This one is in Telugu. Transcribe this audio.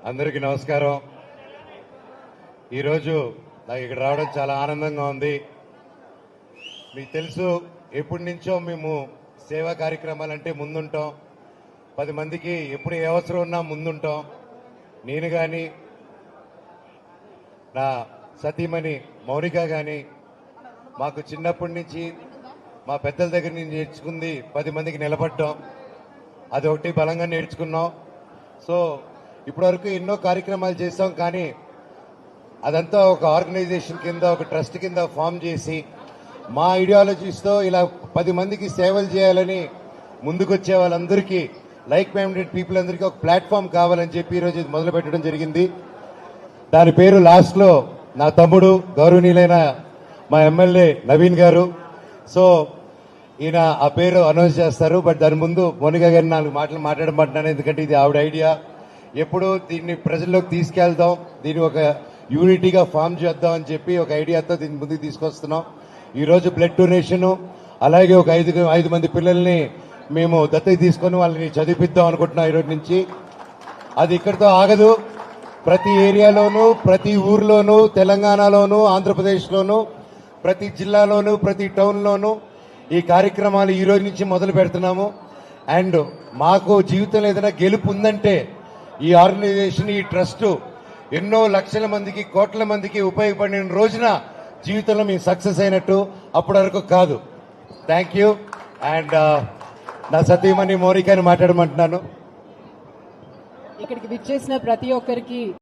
అందరికీ నమస్కారం. ఈరోజు నాకు ఇక్కడ రావడం చాలా ఆనందంగా ఉంది. మీకు తెలుసు, ఎప్పటి నుంచో మేము సేవా కార్యక్రమాలంటే ముందుంటాం. 10 మందికి ఎప్పుడు ఏ అవసరం ఉన్నా ముందుంటాం. నేను కానీ, నా సతీమణి మౌనిక కానీ మాకు చిన్నప్పటి నుంచి మా పెద్దల దగ్గర నుంచి నేర్చుకుంది 10 మందికి నిలబడ్డాం. అదొకటి బలంగా నేర్చుకున్నాం. సో ఇప్పటివరకు ఎన్నో కార్యక్రమాలు చేస్తాం, కానీ అదంతా ఒక ఆర్గనైజేషన్ కింద, ఒక ట్రస్ట్ కింద ఫామ్ చేసి మా ఐడియాలజీస్తో ఇలా 10 మందికి సేవలు చేయాలని ముందుకొచ్చే వాళ్ళందరికీ, లైక్ మైండెడ్ పీపుల్ అందరికీ ఒక ప్లాట్ఫామ్ కావాలని చెప్పి ఈరోజు ఇది మొదలు పెట్టడం జరిగింది. దాని పేరు లాస్ట్లో నా తమ్ముడు గౌరవనీయులైన మా ఎమ్మెల్యే నవీన్ గారు. సో ఈయన ఆ పేరు అనౌన్స్ చేస్తారు. బట్ దాని ముందు మోనికా గారిని 4 మాటలు మాట్లాడమంటున్నాను, ఎందుకంటే ఇది ఆవిడ ఐడియా. ఎప్పుడు దీన్ని ప్రజల్లోకి తీసుకెళ్దాం, దీన్ని ఒక యూనిటీగా ఫామ్ చేద్దాం అని చెప్పి ఒక ఐడియాతో దీన్ని ముందుకు తీసుకొస్తున్నాం. ఈరోజు బ్లడ్ డొనేషన్, అలాగే ఒక 5 మంది పిల్లల్ని మేము దత్తత తీసుకొని వాళ్ళని చదివిద్దాం అనుకుంటున్నాం ఈరోజు నుంచి. అది ఇక్కడితో ఆగదు. ప్రతి ఏరియాలోనూ, ప్రతి ఊర్లోనూ, తెలంగాణలోనూ, ఆంధ్రప్రదేశ్లోనూ, ప్రతి జిల్లాలోనూ, ప్రతి టౌన్లోనూ ఈ కార్యక్రమాలు ఈ రోజు నుంచి మొదలు పెడుతున్నాము. అండ్ మాకు జీవితంలో ఏదైనా గెలుపు ఉందంటే ఈ ఆర్గనైజేషన్, ఈ ట్రస్ట్ ఎన్నో లక్షల మందికి, కోట్ల మందికి ఉపయోగపడిన రోజున జీవితంలో మేము సక్సెస్ అయినట్టు. అప్పటి వరకు కాదు. Thank you. అండ్ నా సతీమణి మౌనికని మాట్లాడమంటున్నాను. ఇక్కడికి విచ్చేసిన ప్రతి ఒక్కరికి